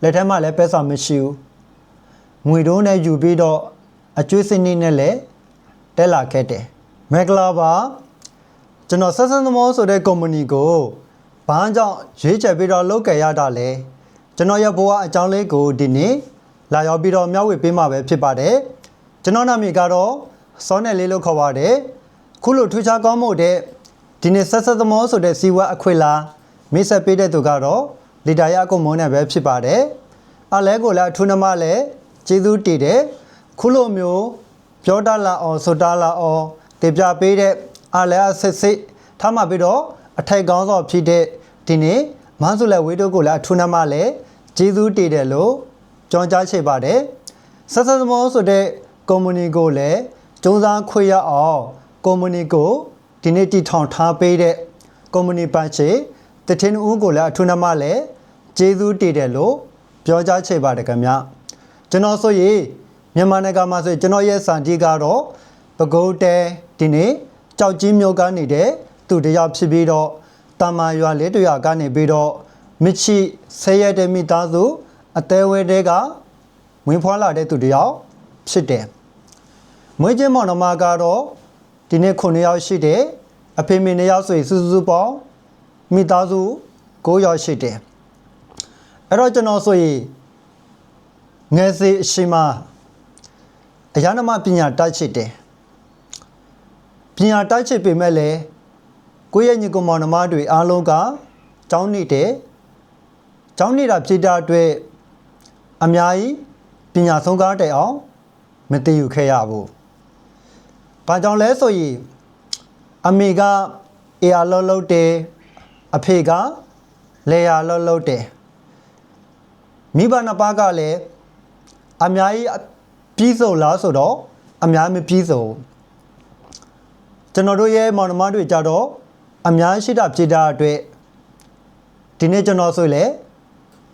လက်ထက်မှာလည်းပဲဆောင်မရှိဘူးငွေတုံးနဲ့ယူပြီးတော့အကျွေးစနစ်နဲ့လည်းတက်လာခဲ့တယ်မင်္ဂလာပါကျွန်တော်ဆက်ဆံသမောဆိုတဲ့ကုမ္ပဏီကိုဘာကြောင့်ရွေးချယ်ပြီးတော့လုပ်ကြရတာလဲကျွန်တော်ရဲ့ဘဝအကြောင်းလေးကိုဒီနေ့လာရောက်ပြီးတော့မျှဝေပေးမှာပဲဖြစ်ပါတယ်ကျွန်တော်နာမည်ကတော့စောနယ်လေးလို့ခေါ်ပါတယ်ခုလိုထူးခြားကောင်းမှုတဲ့ဒီနေ့ဆက်သမောဆိုတဲ့စီဝါအခွေလာမိတ်ဆက်ပေးတဲ့သူကတော့လီဒါရအကုန်မုန်းနဲ့ပဲဖြစ်ပါတယ်အလဲကိုလည်းအထူးနမလည်းကျေးဇူးတည်တယ်ခုလိုမျိုးပြောတလာအောင်ဆိုတာလာအောင်တင်ပြပေးတဲ့အလဲအစစ်စစ်ထားမှပြီးတော့အထိုက်ကောင်းသောဖြစ်တဲ့ဒီနေ့မန်းစုလက်ဝေးတို့ကိုလည်းအထူးနမလည်းကျေးဇူးတည်တယ်လို့ကြောင်းကြားချေပါတယ်ဆက်သမောဆိုတဲ့ကုမ္ပဏီကိုလည်းကျုံးစားခွေရအောင်ကုမ္ပဏီကိုဒီနေ့တည်ထောင်ထားပေးတဲ့ကုမ္ပဏီပိုင်ရှင်တထင်းဦးကိုလည်းအထူးနမလည်းကျေးဇူးတည်တယ်လို့ပြောကြားချေပါတယ်ခင်ဗျကျွန်တော်ဆိုရင်မြန်မာနိုင်ငံမှာဆိုကျွန်တော်ရဲ့စံတီကတော့ပဲခူးတဲဒီနေ့ကြောက်ကြီးမြို့ကနေနေတဲ့သူတယောက်ဖြစ်ပြီးတော့တာမာရွာလေးတရွာကနေပြီးတော့မြချီဆဲရဲတဲ့မိသားစုအသေးဝဲတဲကဝင်းဖွာလာတဲ့သူတယောက်ဖြစ်တယ်မွေးချင်းမောင်နှမကတော့ဒီနေ့9ယောက်ရှိတယ်အဖေမေ2ယောက်ဆိုရင်စုစုပေါင်းမိသားစု9ယောက်ရှိတယ်အဲ့တော့ကျွန်တော်ဆိုရင်ငယ်စီအရှိမအရာနမပညာတိုက်ချစ်တယ်ပညာတိုက်ချစ်ပေမဲ့လည်းကိုယ့်ရဲ့ညီကောင်မောင်နှမတွေအားလုံးကကျောင်းနေတယ်ကျောင်းနေတာဖြစ်တဲ့အတွက်အများကြီးပညာဆုံးကားတဲ့အောင်မသိယူခဲ့ရဘူး။ဘာကြောင့်လဲဆိုရင်အမေကအေယာလှုပ်လှုပ်တယ်အဖေကလေယာလှုပ်လှုပ်တယ်မိဘနှစ်ပါးကလည်းအများကြီးပြီးဆုံးလားဆိုတော့အများမပြီးဆုံးကျွန်တော်တို့ရဲ့မောင်နှမတွေကြတော့အများရှိတာဖြစ်တဲ့အတွက်ဒီနေ့ကျွန်တော်ဆိုလေ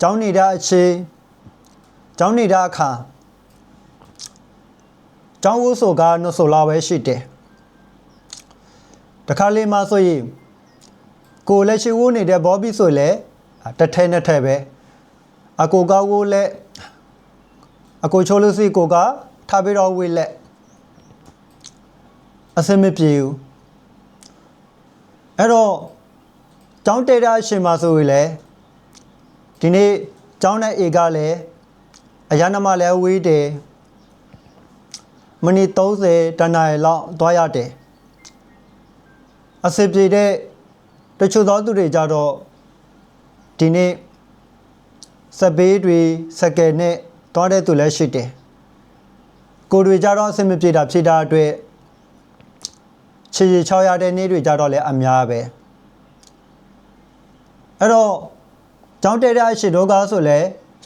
ကျောင်းနေတဲ့အချိန်ကျောင်းနေတဲ့အခါကျောင်းဝဆိုကနှဆိုလာပဲရှိတယ်တခါလေးမှဆိုရင်ကိုလည်းရှိဝိုးနေတဲ့ဘောဘီဆိုလေတစ်ထဲနှစ်ထဲပဲအကိုကဝိုးလက်အကိုချိုးလို့စီကိုကထားပြီးတော့ဝေးလက်အစမပြေဘူးအဲ့တော့ကျောင်းတဲတဲ့အချိန်မှာဆိုရင်လေဒီနေ့ကျောင်းနဲ့အေကလည်းအရာနမလည်းဝေးတယ်မိနစ်30တနာရီလောက်သွားရတယ်အစပြေတဲ့တချို့သောသူတွေကြတော့ဒီနေ့စပေးတွေစကယ်နဲ့သွားတဲ့သူလည်းရှိတယ်ကိုတွေကြတော့အစမပြေတာဖြစ်တာအတွက်ခြေချောက်ရတဲ့နေ့တွေကြတော့လည်းအများပဲအဲ့တော့ကျောင်းတဲတဲ့အချိန်တော့ကဆိုလဲ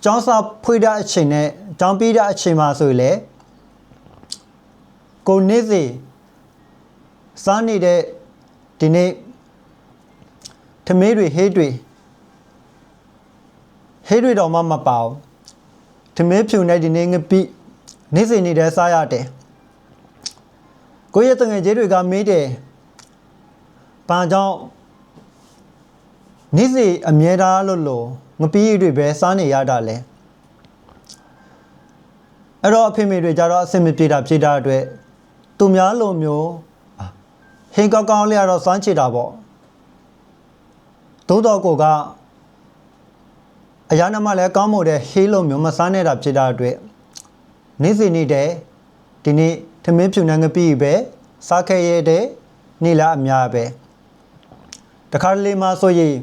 ကျောင်းစာဖွေးတဲ့အချိန်နဲ့ကျောင်းပြီးတဲ့အချိန်မှာဆိုရင်လေကိုနေ့စီစားနေတဲ့ဒီနေ့ထမင်းတွေဟေးတွေတော့မှမပေါအောင်ထမင်းဖြူနဲ့ဒီနေ့ငပိနေ့စီနေတဲ့စားရတယ်ကိုရဲ့တငယ်ချင်းတွေကမေးတယ်ဘာကြောင့်နေ့စီအမြဲတမ်းလို့ငပီးတွေပဲစားနေရတာလဲအဲ့တော့အဖေမေတွေကြတော့အဆင်မပြေတာဖြစ်တာအတွက်သူများလိုမျိုးဟင်းကောင်းကောင်းလေးကတော့စွမ်းချေတာပေါ့သို့တော့ကိုကအရာနမလည်းကောင်းမို့တဲ့ဟေးလိုမျိုးမစားနေတာဖြစ်တာအတွက်နေ့စီနေတဲ့ဒီနေ့ထမင်းဖြူနှံငပီးပဲစားခဲ့ရတဲ့နေ့လားအများပဲတခါတလေမှဆိုရင်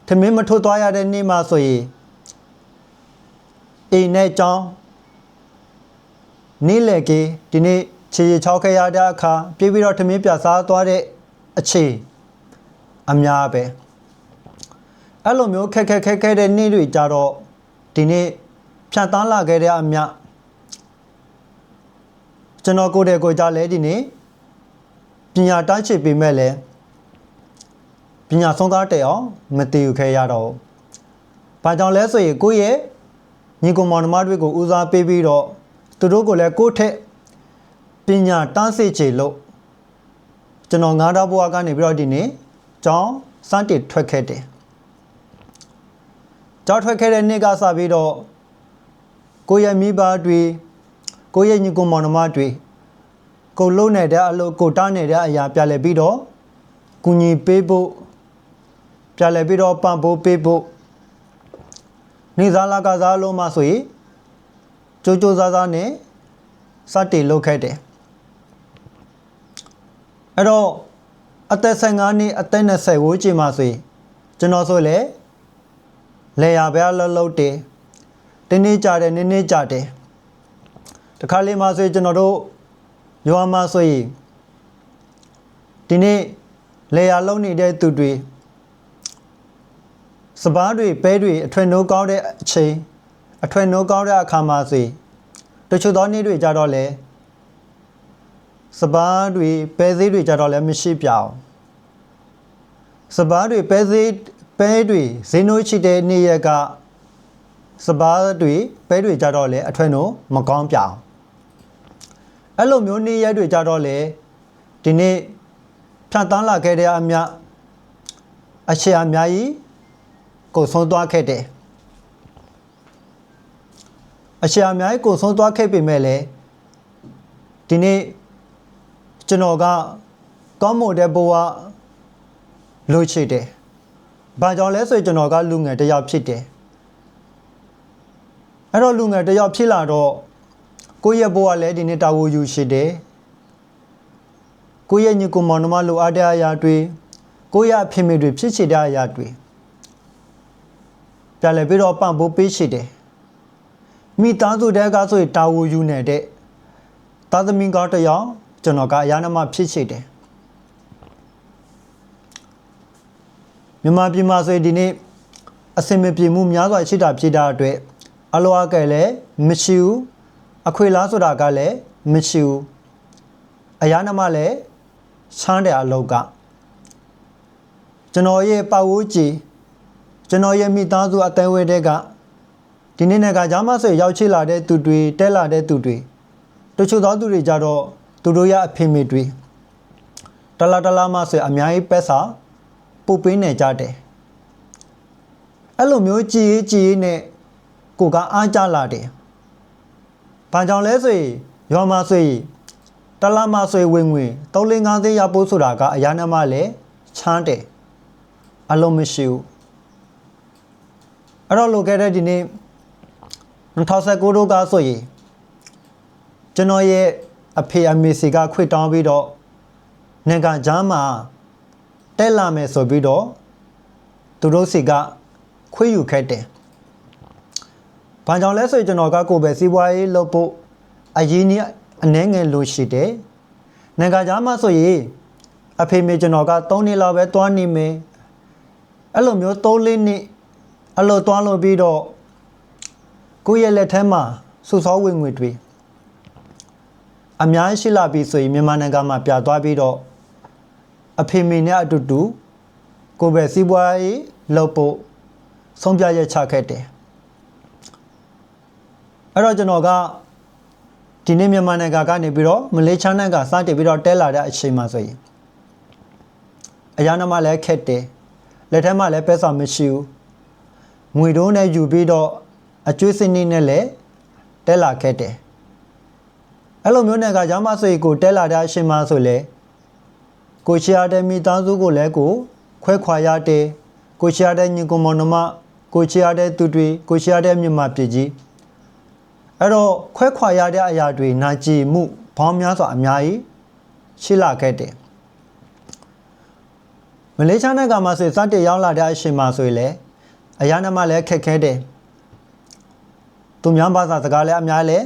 ထမင်းမထိုးသွားရတဲ့နေ့မှဆိုရင်အိမ်နဲ့ကြောင်းနေ့လေကေဒီနေ့ခြေချောက်ခဲ့ရတဲ့အခါပြေးပြီးတော့ထမင်းပြစားသွားတဲ့အချိန်အများပဲအဲ့လိုမျိုးခက်တဲ့နေ့တွေကြတော့ဒီနေ့ဖြတ်တန်းလာခဲ့တဲ့အမြကျွန်တော်ကိုယ်တည်းကိုကြလဲဒီနေ့ပညာတန်းချစ်ပေမဲ့လည်းပညာဆုံးသားတဲ့အောင်မတည်ယူခဲ့ရတော့ဘာကြောင့်လဲဆိုရင်ကိုယ့်ရဲ့ညီကောင်မောင်နှမတွေကိုဦးစားပေးပြီးတော့သူတို့ကိုလည်းကိုယ့်ထက်ပညာတန်းစေချေလို့ကျွန်တော်9တောက်ဘွားကနေပြီးတော့ဒီနေ့ကျောင်းစတင်ထွက်ခဲ့တယ် ကြောက်ထွက်ခဲ့တဲ့နေ့ကစပြီးတော့ကိုရဲ့မိဘတွေကိုရဲ့ညီကိုမောင်နှမတွေကိုလုံးနေတဲ့အလုပ်ကိုတားနေတဲ့အရာပြလဲပြီးတော့ကူညီပေးဖို့ပြလဲပြီးတော့ပံ့ပိုးပေးဖို့နေစားလာကစားလုံးမှဆိုရင်ကြိုးကြိုးစားစားနဲ့စတင်လုပ်ခဲ့တယ်အဲ့တော့အသက်15နှစ်အသက်20ဝန်းကျင်မှာဆိုရင်ကျွန်တော်ဆိုလေလေယာပဲလှုပ်တယ်တင်းနေကြတယ်နင်းနေကြတယ်တခါလေးမှဆိုရင်ကျွန်တော်တို့ရွာမှာဆိုရင်ဒီနေ့လေယာလုံးနေတဲ့သူတွေစပားတွေပဲတွေအထွေနှိုးကောင်းတဲ့အချိန်အထွေနှိုးကောင်းတဲ့အခါမှာဆိုရင်တချို့သောနေ့တွေကြတော့လေစပားတွေပဲသေးတွေကြတော့လည်းမရှိပြအောင်စပားတွေပဲသေးပဲတွေဈေးနှုန်းရှိတဲ့နေ့ရက်ကစပားတွေပဲတွေကြတော့လည်းအထွေနှိုးမကောင်းပြအောင်အဲ့လိုမျိုးနေ့ရက်တွေကြတော့လေဒီနေ့ဖြတ်တန်းလာခဲ့တဲ့အမြအရှေ့အများကြီးကိုဆုံးသွားခဲ့တယ်အရှေ့အများကြီးကိုဆုံးသွားခဲ့ပေမဲ့လည်းဒီနေ့ကျွန်တော်ကကောင်းမွန်တဲ့ဘဝလိုချင်တယ်။ဘာကြောင့်လဲဆိုရင်ကျွန်တော်ကလူငယ်တစ်ယောက်ဖြစ်တယ်။အဲ့တော့လူငယ်တစ်ယောက်ဖြစ်လာတော့ကိုယ့်ရဲ့ဘဝလည်းဒီနေ့တာဝန်ယူရှိတယ်။ကိုယ့်ရဲ့ညီကိုမောင်နှမလိုအပ်တဲ့အရာတွေကိုယ့်ရဲ့အဖေမေတွေဖြစ်ချင်တဲ့အရာတွေပြန်လည်ပြီးတော့ပံ့ပိုးပေးရှိတယ်။မိသားစုတဲ့ကဆိုရင်တာဝန်ယူနေတဲ့သားသမီးကောင်းတစ်ယောက်ကျွန်တော်ကအရာနမဖြစ်ရှိတယ်မြန်မာပြည်မှာဆိုရင်ဒီနေ့အစင်မပြေမှုများစွာရှိတာဖြစ်တာအတွက်အလောအကဲလည်းမရှိဘူးအခွေလားဆိုတာကလည်းမရှိဘူးအရာနမလည်းချမ်းတဲ့အလုပ်ကကျွန်တော်ရဲ့ပတ်ဝန်းကျင်ကျွန်တော်ရဲ့မိသားစုအတိုင်းဝဲတဲ့ကဒီနေ့နဲ့ကကြားမဆိုရောက်ချလာတဲ့သူတွေတက်လာတဲ့သူတွေတချို့သောသူတွေကြတော့သူတို့ရအဖေမေတွေတလားမှဆိုအများကြီးပဲစာပူပေးနေကြတယ်အဲ့လိုမျိုးကြည်နဲ့ကိုကအားကြလာတယ်ဘာကြောင့်လဲဆိုရင်ရွာမှာဆိုရင်တလားမှဆိုဝင်ငွေ3-5သိန်းရပို့ဆိုတာကအရာနမလည်းချမ်းတယ်အလုံးမရှိဘူးအဲ့တော့လိုခဲ့တဲ့ဒီနေ့2019တို့ကဆိုရင်ကျွန်တော်ရဲ့အဖေအမေစီကခွေတောင်းပြီးတော့နိုင်ငံခြားမှာတက်လာမယ်ဆိုပြီးတော့သူတို့စီကခွေယူခဲ့တယ်။ဘာကြောင့်လဲဆိုရင်ကျွန်တော်ကကိုယ်ပဲစီးပွားရေးလုပ်ဖို့အရင်ကြီးအနှဲငယ်လို့ရှိတယ်။နိုင်ငံခြားမှာဆိုရင်အဖေမေကျွန်တော်က3နှစ်လောက်ပဲတွားနေမယ်။အဲ့လိုမျိုး3-4နှစ်အလိုတွားလို့ပြီးတော့ကိုယ့်ရဲ့လက်ထဲမှာစုဆောင်းဝင်ငွေတွေအများရှိလာပြီဆိုရင်မြန်မာနိုင်ငံမှာပြသွားပြီးတော့အဖေမေနဲ့အတူတူကိုယ်ပဲစီးပွားရေးလုပ်ဖို့ဆုံးဖြတ်ရချခဲ့တယ်အဲ့တော့ကျွန်တော်ကဒီနေ့မြန်မာနိုင်ငံကနေပြီးတော့မလေးရှားနိုင်ငံကစတင်ပြီးတော့တဲလာတဲ့အချိန်မှာဆိုရင်အရာနမလည်းခက်တယ်လက်ထဲမှာလည်းပဲစာမရှိဘူးငွေတုံးနဲ့ယူပြီးတော့အကျွေးစနစ်နဲ့လည်းတဲလာခဲ့တယ်အဲ့လိုမျိုးနိုင်ငံကြောင်းမဆိုရင်ကိုတဲလာတဲ့အချိန်မှာဆိုလေကိုချရတဲ့မိသားစုကိုလည်းကိုခွဲခွာရတဲ့ကိုချရတဲ့ညီကိုမောင်နှမကိုချရတဲ့သူတွေကိုချရတဲ့မြန်မာပြည်ကြီးအဲ့တော့ခွဲခွာရတဲ့အရာတွေနာကြည်မှုဘောင်းများစွာအများကြီးရှိလာခဲ့တယ်မလေးရှားနိုင်ငံမှာဆိုစတင်ရောက်လာတဲ့အချိန်မှာဆိုရင်လေအရာနမလည်းခက်ခဲတယ်သူများဘာသာစကားလည်းအများလည်း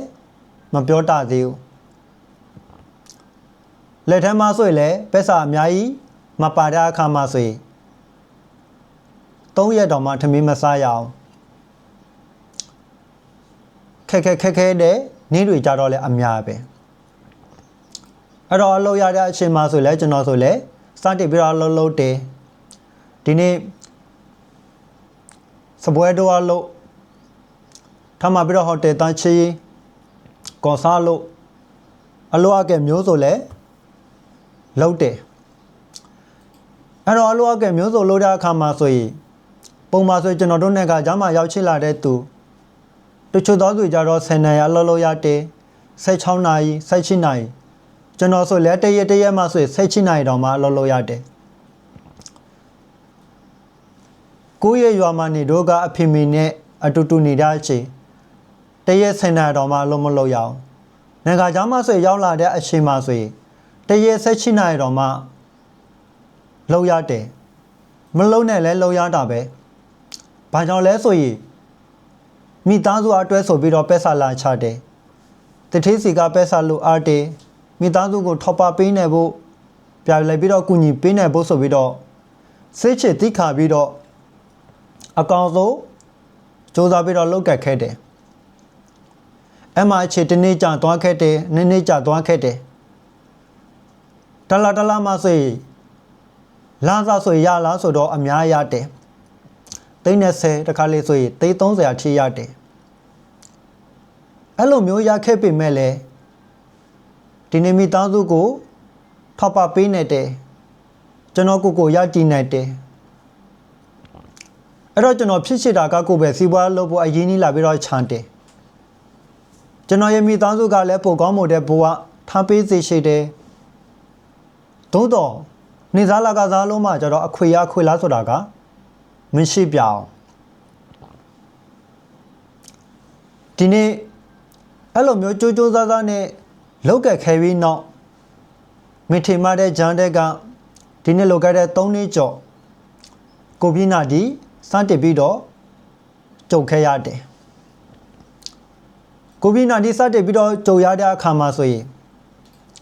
မပြောတတ်သေးဘူးလက်ထက်မှာဆိုရင်လည်းပဲစာအများကြီးမပါတဲ့အခါမှာဆိုရင်3ရက်တောင်မှထမင်းမစားရအောင်ခက်ခဲတဲ့နေ့တွေကြတော့လည်းအများပဲအဲ့တော့အလုပ်ရတဲ့အချိန်မှာဆိုလည်းကျွန်တော်ဆိုလည်းစတင်ပြီးတော့လုပ်တယ်ဒီနေ့စပွဲတော့အလုပ်ထပ်မပြီးတော့ဟိုတယ်တန်းချီကော်စားလို့အလုပ်အကဲမျိုးဆိုလည်းလုပ်တယ်အဲ့တော့အလုပ်အကဲမျိုးဆိုလုပ်တဲ့အခါမှာဆိုရင် ပုံမှာဆိုကျွန်တော်တို့နဲ့ကဂျားမှာရောက်ချလာတဲ့သူတချို့သောသူကြတော့10နာရီအလုပ်လုပ်ရတယ်16နာရီ17နာရီကျွန်တော်ဆိုလဲတရက်မှဆို17နာရီတောင်မှအလုပ်လုပ်ရတယ်ကိုယ့်ရဲ့ရွာမှာနေတို့ကအဖေမေနဲ့အတူတူနေတဲ့အချိန်တရက်10နာရီတောင်မှအလုပ်မလုပ်ရအောင်နိုင်ငံခြားမှာဆိုရောက်လာတဲ့အချိန်မှာဆိုတရက်17နာရီတောင်မှလုပ်ရတယ်မလုပ်နဲ့လဲလုပ်ရတာပဲဘာကြောင့်လဲဆိုရင်မိသားစုအတွဲဆိုပြီးတော့ပက်ဆာလာချတယ်တထေးစီကပက်ဆာလို့အားတယ်မိသားစုကိုထောက်ပပေးနေဖို့ပြလိုက်ပြီးတော့ကုညီပေးနေဖို့ဆိုပြီးတော့စိတ်ချတိခါပြီးတော့အကောင်ဆုံးစူးစမ်းပြီးတော့လောက်ကတ်ခဲ့တယ်အမှအခြေတနေ့ကြာသွားခဲ့တယ်နေ့ကြာသွားခဲ့တယ်တလားမှဆိုရင်လာစားဆိုရလားဆိုတော့အများရတယ်30တခါလေးဆိုရင်30အထိရတယ်အဲ့လိုမျိုးရခဲ့ပေမဲ့လည်းဒီနေ့မိသားစုကိုထောက်ပပေးနေတယ်ကျွန်တော်ကိုရကြည့်နေတယ်အဲ့တော့ကျွန်တော်ဖြစ်ရှိတာကကိုပဲစီးပွားလုပ်ဖို့အရင်ကြီးလာပြီးတော့ခြံတယ်ကျွန်တော်ရဲ့မိသားစုကလည်းပိုကောင်းမို့တဲ့ဘဝထားပေးစေရှိတယ်သို့တော့နေစားလာကစားလုံးမှကျတော့အခွေလားဆိုတာကမရှိပြောင်းဒီနေ့အဲ့လိုမျိုးကြိုးစားနဲ့လောက်ကခဲပြီးနောက်မိထေမတဲ့ဂျန်တဲ့ကဒီနေ့လောက်ကတဲ့3နှစ်ကျော်ကိုပြင်းနာဒီစတင်ပြီးတော့ကြုံခဲ့ရတယ်ကိုပြင်းနာဒီစတင်ပြီးတော့ကြုံရတဲ့အခါမှာဆိုရင်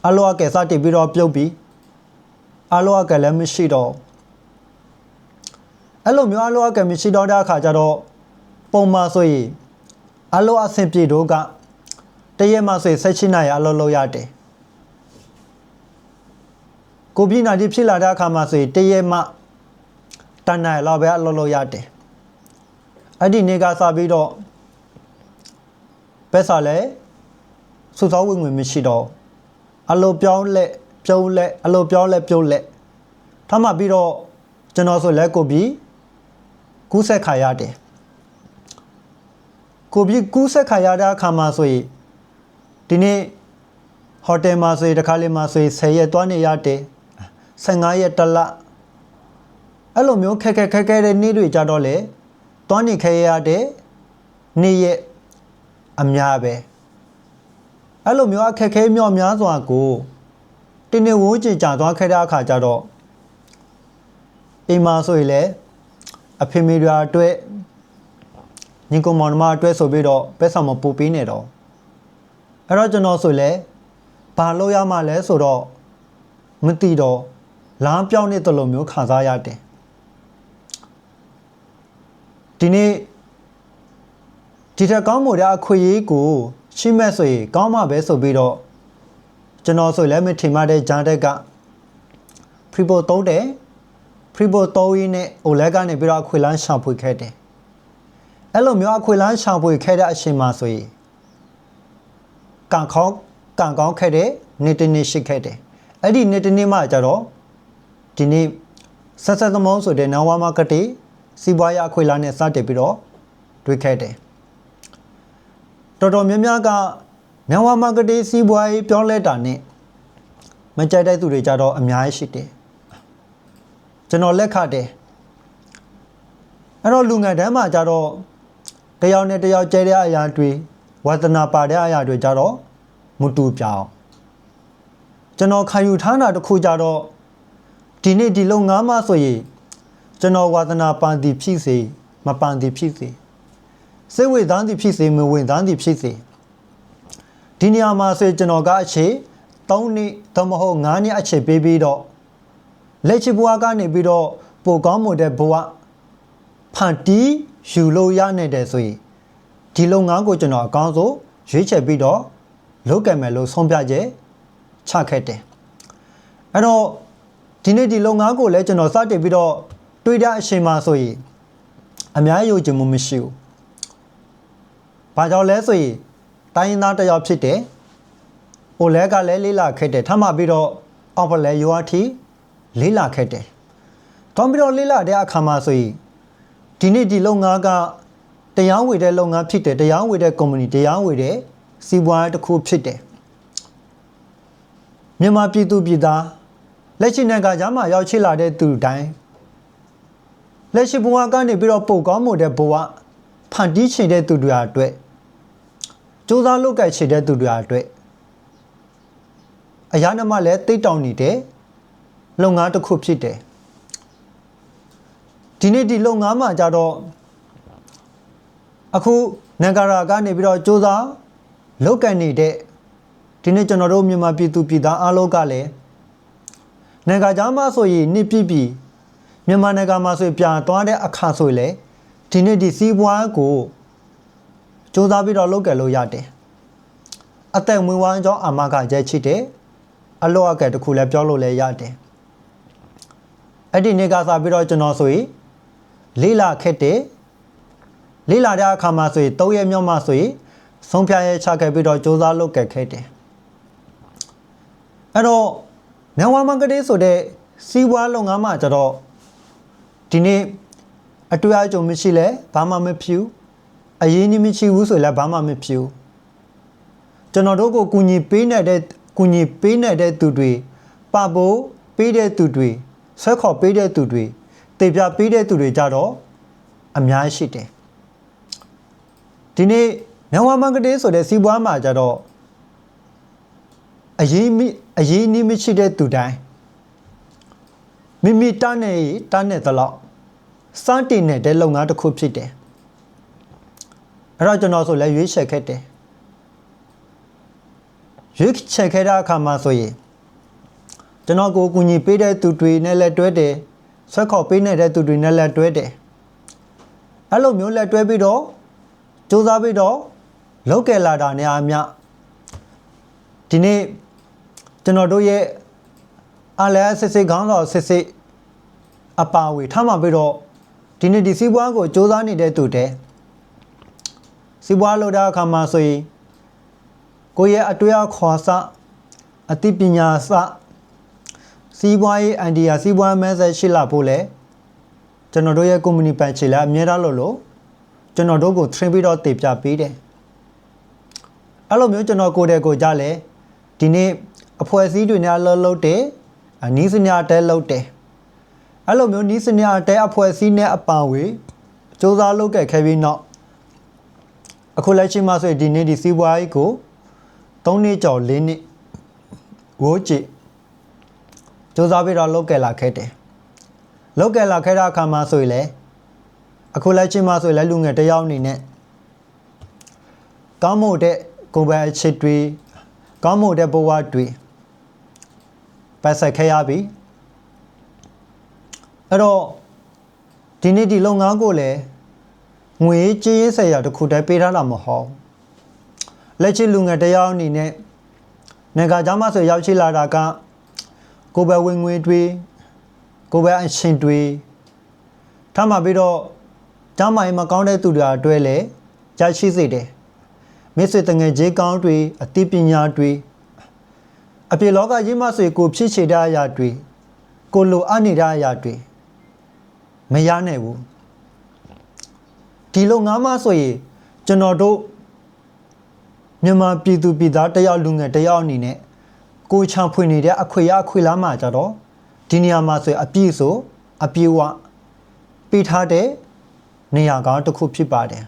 အလောကဲစတင်ပြီးတော့ပြုတ်ပြီးအလောကလည်းမရှိတော့အဲ့လိုမျိုးအလောကမရှိတော့တဲ့အခါကျတော့ပုံမှန်ဆိုရင်အလောအဆင်ပြေတော့ကတရက်မှဆိုရင်16နာရီအလုပ်လုပ်ရတယ်ကိုပြင်းနာကြီးဖြစ်လာတဲ့အခါမှာဆိုရင်တရက်မှတန်နိုင်လောက်ပဲအလုပ်လုပ်ရတယ်အဲ့ဒီနေ့ကစပြီးတော့ပဲစားလဲစုဆောင်းဝင်မရှိတော့အလုပ်ပြောင်းလဲအလုပ်ပြောင်းလဲပြုတ်လဲထပ်မှပြီးတော့ကျွန်တော်ဆိုလဲကိုပြီးကူးဆက်ခါရတယ်ကိုပြီးကူးဆက်ခါရတဲ့အခါမှာဆိုရင်ဒီနေ့ဟိုတယ်မှာဆိုရင်တစ်ခါလေးမှာဆိုရင်10ရက်သွားနေရတယ်15ရက်တစ်လအဲ့လိုမျိုးခက်တဲ့နေ့တွေကြတော့လေသွားနေခဲရတဲ့နေ့ရက်အများပဲအဲ့လိုမျိုးအခက်ခဲမြော့များစွာကိုတင်းနေဝိုးကြည်ကြာသွားခဲ့တဲ့အခါကျတော့အိမ်မှာဆိုရင်လေအဖေမေတွေအတွက်ညီကောင်မောင်နှမအတွက်ဆိုပြီးတော့ပဲဆောင်မပူပေးနေတော့အဲ့တော့ကျွန်တော်ဆိုလဲဘာလို့ရမှလဲဆိုတော့မသိတော့လမ်းပြောင်းနေတလို့မျိုးခံစားရတယ်ဒီနေ့ဒီထက်ကောင်းမို့တဲ့အခွေရေးကိုရှိမဲ့ဆိုရင်ကောင်းမှပဲဆိုပြီးတော့ကျွန်တော်ဆိုလဲမထင်မှတဲ့ဂျန်တက်ကဖရီပိုသုံးတယ်ဖရီပိုသုံးရင်းနဲ့အိုလက်ကနေပြီးတော့အခွေလန်းရှာဖွေခဲ့တယ်အဲ့လိုမျိုးအခွေလန်းရှာဖွေခဲ့တဲ့အချိန်မှာဆိုရင်ကန်ကောင်းခဲ့တဲ့နေ့တနေ့ရှိခဲ့တယ်အဲ့ဒီနေ့တနေ့မှကျတော့ဒီနေ့ဆက်သမောင်းဆိုတဲ့နဝမာကတိစီးပွားရေးအခွေလန်းနဲ့စတင်ပြီးတော့တွေ့ခဲ့တယ်တော်တော်များများကနဝမာကတိစီးပွားရေးပြောင်းလဲတာနဲ့မကြိုက်တဲ့သူတွေကြတော့အများကြီးရှိတယ်ကျွန်တော်လက်ခတ်တယ်အဲ့တော့လူငယ်တန်းမှာကြတော့တယောက်နဲ့တယောက်ကျဲတဲ့အရာတွေဝါသနာပါတဲ့အရာတွေကြတော့မတူပြောင်းကျွန်တော်ခံယူထားတာတစ်ခုကြတော့ဒီနေ့ဒီလုံငါးမဆိုရင်ကျွန်တော်ဝါသနာပန်သည်ဖြစ်စေမပန်သည်ဖြစ်စေစိတ်ဝေသားသည်ဖြစ်စေမဝင်သားသည်ဖြစ်စေဒီနေရာမှာဆိုကျွန်တော်ကအခြေ3နှစ်သို့မဟုတ်9နှစ်အခြေပေးပြီးတော့လက်ချဘွားကနေပြီးတော့ပိုကောင်းမှုတဲ့ဘဝဖန်တီးယူလို့ရနေတယ်ဆိုရင်ဒီလုံငါးကိုကျွန်တော်အကောင်းဆုံးရွေးချယ်ပြီးတော့လုပ်ကံမယ်လို့ဆုံးဖြတ်ချက်ချခဲ့တယ်အဲ့တော့ဒီနေ့ဒီလုံငါးကိုလည်းကျွန်တော်စတင်ပြီးတော့တွေးတဲ့အချိန်မှာဆိုရင်အများကြီးယုံကြည်မှုမရှိဘူးဘာကြောင့်လဲဆိုရင်တိုင်းရင်းသားတစ်ယောက်ဖြစ်တယ်ဟိုလဲကလည်းလေးလာခဲ့တယ်ထပ်မှပြီးတော့အောက်ဖလဲရွာထီလေးလာခဲ့တယ်တောင်းပြီးတော့လေးလာတဲ့အခါမှာဆိုရင် ဒီနေ့ဒီလုပ်ငန်းကတရားဝင်တဲ့လုပ်ငန်းဖြစ်တယ်တရားဝင်တဲ့ company တရားဝင်တဲ့စီးပွားတစ်ခုဖြစ်တယ်မြန်မာပြည်သူပြည်သားလက်ရှိနိုင်ငံခြားမှာရောက်ရှိလာတဲ့သူတိုင်းလက်ရှိဘဝကနေပြီးတော့ပိုကောင်းမှုတဲ့ဘဝဖန်တီးချင်တဲ့သူတွေအတွက်စူးစမ်းလုပ်ကိုင်ချင်တဲ့သူတွေအတွက်အရာနမလည်းတိတ်တောင်နေတဲ့လုပ်ငန်းတစ်ခုဖြစ်တယ်ဒီနေ့ဒီလုပ်ငန်းမှာကြတော့အခုနိုင်ငံရာကနေပြီးတော့စူးစမ်းလုပ်ကိုင်နေတဲ့ဒီနေ့ကျွန်တော်တို့မြန်မာပြည်သူပြည်သားအားလုံးကလည်းနိုင်ငံခြားမှာဆိုရင်နှစ်ပြည့်ပြီမြန်မာနိုင်ငံမှာဆိုပြန်သွားတဲ့အခါဆိုရင်လေဒီနေ့ဒီစီးပွားကိုစူးစမ်းပြီးတော့လုပ်ကြလို့ရတယ်အသက်မွေးဝမ်းကြောင်းအာမခံချက်ရှိတယ်အလောအကဲတစ်ခုလည်းပြောလို့လည်းရတယ်အဲ့ဒီနေ့ကစားပြီးတော့ကျွန်တော်ဆိုရင်လေးလာခက်တယ်လေးလာတဲ့အခါမှာဆိုရင်3ရက်မြောက်မှဆိုရင်ဆုံးဖြတ်ရချခဲ့ပြီးတော့စူးစမ်းလုပ်ခဲ့တယ်အဲ့တော့မြန်မာမကလေးဆိုတဲ့စီးပွားလုပ်ငန်းမှာကျတော့ဒီနေ့အတွေ့အကြုံမရှိလဲဘာမှမဖြစ်ဘူးအရေးကြီးမရှိဘူးဆိုလည်းဘာမှမဖြစ်ဘူးကျွန်တော်တို့ကိုကူညီပေးနေတဲ့သူတွေပဖို့ပေးတဲ့သူတွေဆက်ခေါ်ပေးတဲ့သူတွေတေပြပေးတဲ့သူတွေကြတော့အများရှိတယ်ဒီနေ့မြန်မာမကလေးဆိုတဲ့စီးပွားမှာကြတော့အရေးနီးမရှိတဲ့သူတိုင်းမိမိတန်းနဲ့သလောက်စတင်နေတဲ့လုပ်ငန်းတစ်ခုဖြစ်တယ်အဲ့တော့ကျွန်တော်ဆိုလည်းရွေးချယ်ခဲ့တယ်ရွေးချယ်ခဲ့တဲ့အခါမှာဆိုရင်ကျွန်တော်ကိုကူညီပေးတဲ့သူတွေနဲ့လည်းတွဲတယ်ဆွဲခေါ်ပေးနေတဲ့သူတွေနဲ့လည်းတွဲတယ်အဲ့လိုမျိုးလည်းတွဲပြီးတော့စူးစမ်းပြီးတော့လုပ်ခဲ့လာတာနဲ့အမျှဒီနေ့ကျွန်တော်တို့ရဲ့အလဲစစ်စစ်ခေါင်းဆောင်စစ်စစ်အပါဝေထားမှပြီးတော့ဒီနေ့ဒီစီးပွားကိုစူးစမ်းနေတဲ့သူတဲ့စီးပွားလုပ်တဲ့အခါမှာဆိုရင်ကိုယ့်ရဲ့အတွေ့အခေါ်စအသိပညာစစီးပွားရေးအန်ဒီယာစီးပွားမဲဆက်ရှိလာဖို့လဲကျွန်တော်တို့ရဲ့ company ပန်ချီလာအများအားလို့ကျွန်တော်တို့ကို train ပြီးတော့တည်ပြပေးတယ်အဲ့လိုမျိုးကျွန်တော်ကိုယ်တည်းကိုကြလဲဒီနေ့အဖွဲ့အစည်းတွေနဲ့လှုပ်တယ်နီးစညာတဲလှုပ်တယ်အဲ့လိုမျိုးနီးစညာတဲအဖွဲ့အစည်းနဲ့အပါဝေစူးစမ်းလုပ်ခဲ့ပြီးနောက်အခုလက်ရှိမှာဆိုရင်ဒီနေ့ဒီစီးပွားရေးကို3နှစ်ကျော်4နှစ်ဝိုးကြည့်စူးစမ်းပြီးတော့လုပ်ခဲ့လာခဲ့တယ်လုပ်ခဲ့လာခဲ့တဲ့အခါမှာဆိုရင်လေအခုလက်ရှိမှာဆိုရင်လည်းလူငယ်တစ်ယောက်အနေနဲ့ကောင်းမို့တဲ့ကိုယ်ပိုင်အချစ်တွေကောင်းမို့တဲ့ဘဝတွေပတ်ဆက်ခဲ့ရပြီအဲ့တော့ဒီနေ့ဒီလုပ်ငန်းကိုလည်းငွေကြေးဆက်ရတစ်ခုတည်းပေးထားတာမဟုတ်လက်ရှိလူငယ်တစ်ယောက်အနေနဲ့နိုင်ငံခြားမှာဆိုရောက်ရှိလာတာကကိုယ်ပိုင်ဝင်ငွေတွေကိုယ်ပိုင်အရှင်တွေထားမှပြီးတော့ကျမ်းမာရေးမကောင်းတဲ့သူတွေအတွဲလဲရရှိစေတယ်မိတ်ဆွေတငယ်ချင်းကောင်းတွေအသိပညာတွေအပြေလောကကြီးမှာဆိုကိုဖြစ်ချေတဲ့အရာတွေကိုလိုအပ်နေတဲ့အရာတွေမရနိုင်ဘူးဒီလုပ်ငန်းမှာဆိုရင်ကျွန်တော်တို့မြန်မာပြည်သူပြည်သားတယောက်လူငယ်တယောက်အနေနဲ့ကိုချံဖွင့်နေတဲ့အခွေလားမှာကြတော့ဒီနေရာမှာဆိုအပြည့်ဆိုအပြေဝပေးထားတဲ့နေရာကောင်းတစ်ခုဖြစ်ပါတယ်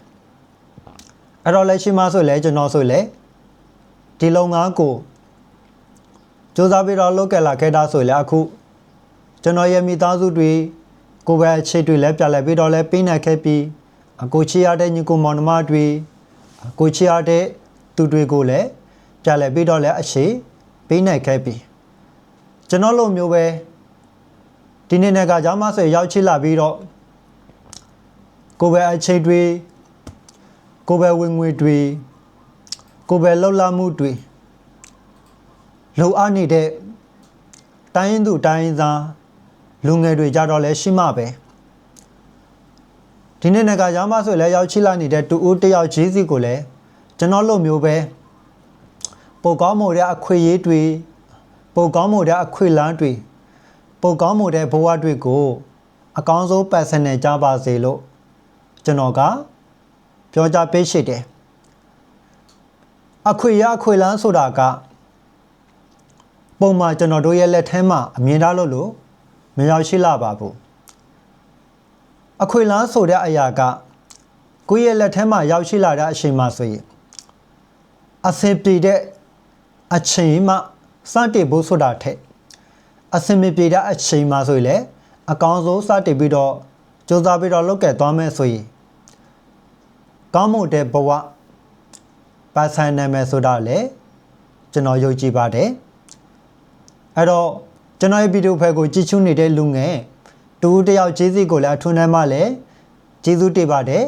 အဲ့တော့လက်ရှိမှာဆိုလဲကျွန်တော်ဆိုလဲဒီလုပ်ငန်းကိုစူးစမ်းပြီးတော့လုပ်ခဲ့လာခဲ့တာဆိုလဲအခုကျွန်တော်ရဲ့မိသားစုတွေကိုယ်ပဲအခြေတွေလဲပြလဲပြီးတော့လဲပေးနိုင်ခဲ့ပြီးကိုချီရတဲ့ညီကိုမောင်နှမတွေကိုချီရတဲ့သူတွေကိုလည်းပြလဲပြီးတော့လဲအရှိပေးနိုင်ခဲ့ပြီးကျွန်တော်လိုမျိုးပဲဒီနေ့နဲ့ကကြောင်းမဆွေရောက်ချိလာပြီးတော့ကိုယ်ပဲအခြေတွေကိုယ်ပဲဝင်ငွေတွေကိုယ်ပဲလှုပ်လှမှုတွေလိုအပ်နေတဲ့တိုင်းရင်းသူတိုင်းရင်းသားလူငယ်တွေကြတော့လဲရှိမှပဲဒီနေ့နဲ့ကကြောင်းမဆွေလဲရောက်ချိလာနေတဲ့တူဦးတယောက်ဂျေးစီကိုလည်းကျွန်တော်လိုမျိုးပဲပိုကောင်းမို့တဲ့အခွေရေးတွေပိုကောင်းမို့တဲ့အခွေလန်းတွေပိုကောင်းမို့တဲ့ဘဝတွေကိုအကောင်းဆုံးပတ်စံနဲ့ကြားပါစေလို့ ကျွန်တော်ကပြောကြပေးရှိတယ်အခွေလန်းဆိုတာကပုံမှန်ကျွန်တော်တို့ရဲ့လက်ထဲမှာအမြင်ထားလို့မရောက်ရှိလာပါဘူးအခွေလန်းဆိုတဲ့အရာကကိုယ့်ရဲ့လက်ထဲမှာရောက်ရှိလာတဲ့အချိန်မှဆိုရင်အဆင်ပြေတဲ့အချိန်မှစတင်ဖို့ဆိုတာထက်အဆင်မပြေတဲ့အချိန်မှဆိုရင်လည်းအကောင်းဆုံးစတင်ပြီးတော့စူးစမ်းပြီးတော့လုပ်ခဲ့သွားမယ်ဆိုရင်ကောင်းမွန်တဲ့ဘဝပါဆိုင်နိုင်မယ်ဆိုတာလည်းကျွန်တော်ယုံကြည်ပါတယ်အဲ့တော့ကျွန်တော်ရဲ့ဗီဒီယိုဖိုင်ကိုကြည့်ရှုနေတဲ့လူငယ်တူတယောက်ကျေးဇူးကိုလည်းအထွန်းထဲမှလည်းကျေးဇူးတင်ပါတယ်